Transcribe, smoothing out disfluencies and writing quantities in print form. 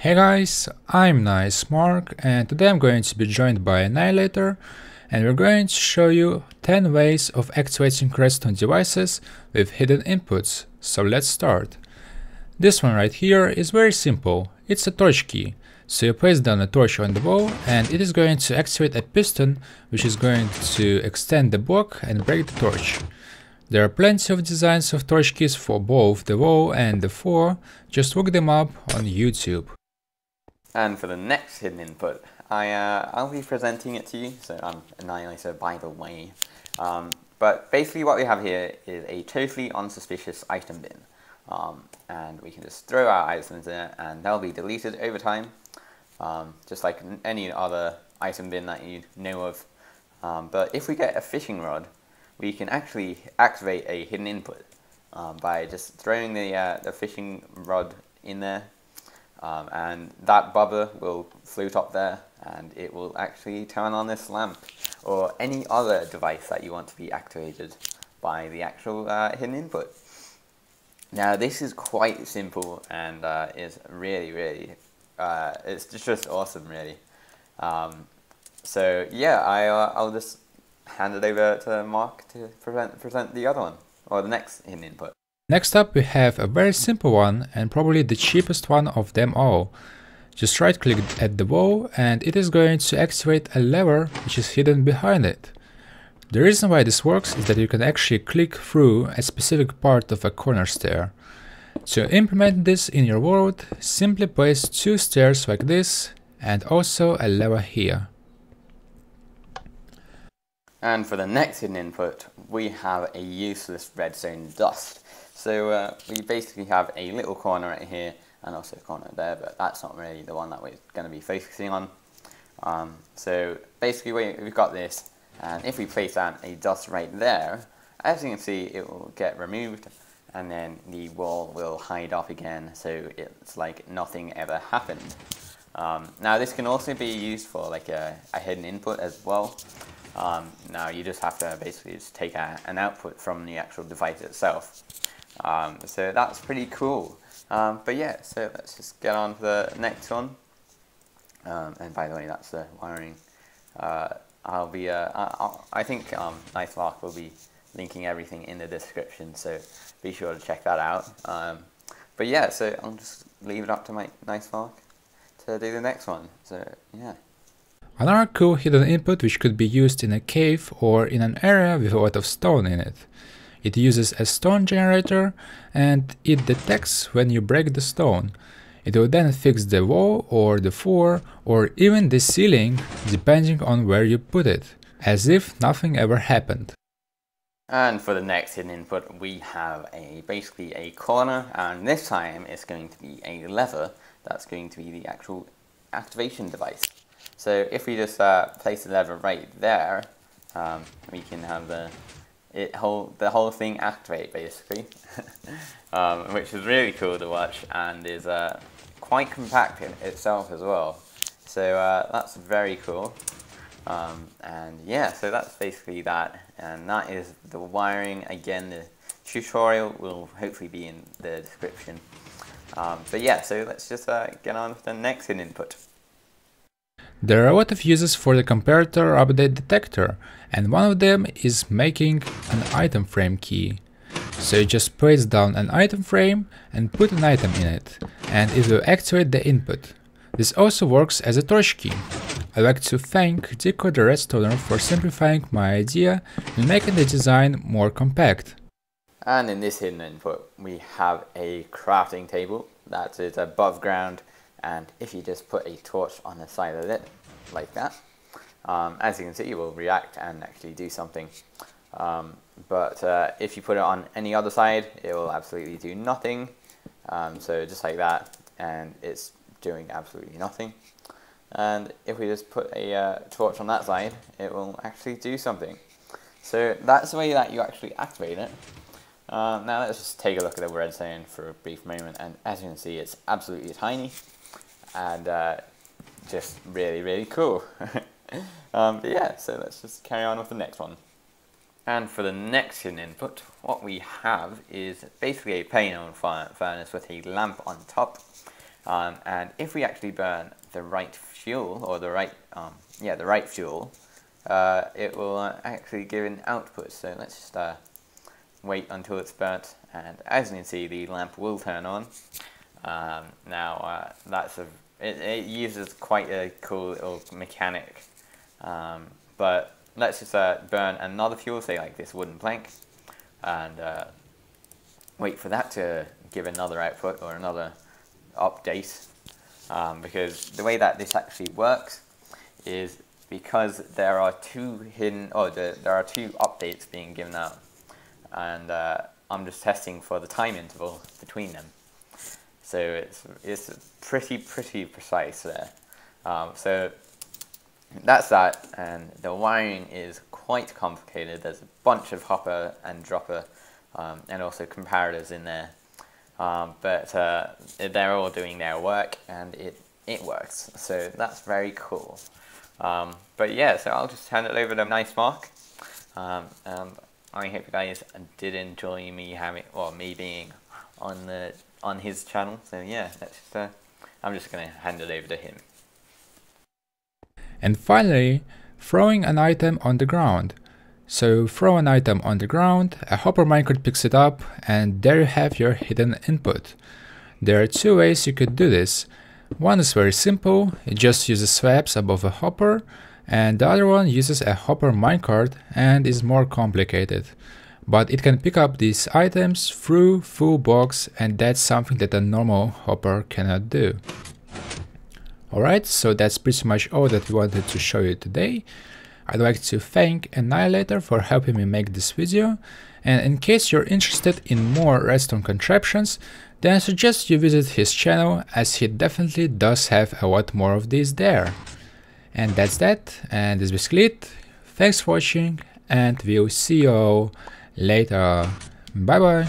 Hey guys, I'm NiceMark and today I'm going to be joined by Annihilator and we're going to show you 10 ways of activating redstone devices with hidden inputs. So let's start. This one right here is very simple. It's a torch key. So you place down a torch on the wall and it is going to activate a piston which is going to extend the block and break the torch. There are plenty of designs of torch keys for both the wall and the floor, just look them up on YouTube. And for the next hidden input, I'll be presenting it to you, so I'm Annihilator by the way. But basically what we have here is a totally unsuspicious item bin. And we can just throw our items in it and they'll be deleted over time, just like any other item bin that you know of. But if we get a fishing rod, we can actually activate a hidden input by just throwing the fishing rod in there. And that bubble will float up there and it will actually turn on this lamp or any other device that you want to be activated by the actual hidden input. Now this is quite simple and is really it's just awesome really. So yeah, I'll just hand it over to Mark to present the other one, or the next hidden input. Next up we have a very simple one and probably the cheapest one of them all. Just right click at the wall and it is going to activate a lever which is hidden behind it. The reason why this works is that you can actually click through a specific part of a corner stair. To implement this in your world, simply place two stairs like this and also a lever here. And for the next hidden input, we have a useless redstone dust. So we basically have a little corner right here and also a corner there, but that's not really the one that we're going to be focusing on. So basically we've got this, and if we place down a dust right there, as you can see it will get removed and then the wall will hide up again, so it's like nothing ever happened. Now this can also be used for like a hidden input as well. Now you just have to basically just take an output from the actual device itself. So that's pretty cool. But yeah, so let's just get on to the next one. And by the way, that's the wiring. I think NiceMark will be linking everything in the description, so be sure to check that out. But yeah, so I'll just leave it up to my NiceMark to do the next one. So yeah. Another cool hidden input which could be used in a cave or in an area with a lot of stone in it. It uses a stone generator and it detects when you break the stone. It will then fix the wall or the floor or even the ceiling depending on where you put it, as if nothing ever happened. And for the next hidden input we have basically a corner, and this time it's going to be a lever that's going to be the actual activation device. So if we just place the lever right there, we can have the whole thing activate basically, which is really cool to watch and is quite compact in itself as well. So that's very cool. And yeah, so that's basically that, and that is the wiring. Again, the tutorial will hopefully be in the description. But yeah, so let's just get on with the next hidden input. There are a lot of uses for the comparator update detector, and one of them is making an item frame key. So you just place down an item frame and put an item in it, and it will activate the input. This also works as a torch key. I'd like to thank Dico the Redstoner for simplifying my idea and making the design more compact. And in this hidden input we have a crafting table that is above ground, and if you just put a torch on the side of it like that, as you can see it will react and actually do something. But if you put it on any other side it will absolutely do nothing. So just like that, and it's doing absolutely nothing. And if we just put a torch on that side it will actually do something. So that's the way that you actually activate it. Now let's just take a look at the redstone for a brief moment, and as you can see it's absolutely tiny and just really cool. But yeah, so let's just carry on with the next one. And for the next hidden input, what we have is basically a plain old furnace with a lamp on top. And if we actually burn the right fuel, or the right fuel, it will actually give an output. So let's just wait until it's burnt, and as you can see, the lamp will turn on. Now it uses quite a cool little mechanic, but let's just burn another fuel, say like this wooden plank, and wait for that to give another output or another update, because the way that this actually works is because there are two there are two updates being given out, and I'm just testing for the time interval between them. So it's pretty precise there. So that's that, and the wiring is quite complicated. There's a bunch of hopper and dropper and also comparators in there, but they're all doing their work, and it works. So that's very cool. But yeah, so I'll just hand it over to NiceMark. I hope you guys did enjoy me being on his channel. So yeah, I'm just gonna hand it over to him. And finally, throwing an item on the ground. So throw an item on the ground, a hopper minecart picks it up, and there you have your hidden input. There are two ways you could do this. One is very simple, it just uses slabs above a hopper, and the other one uses a hopper minecart and is more complicated. But it can pick up these items through full blocks, and that's something that a normal hopper cannot do. Alright, so that's pretty much all that we wanted to show you today. I'd like to thank Annihilator for helping me make this video, and in case you're interested in more redstone contraptions, then I suggest you visit his channel, as he definitely does have a lot more of these there. And that's that, and that's basically it. Thanks for watching, and we'll see you all later. Bye bye.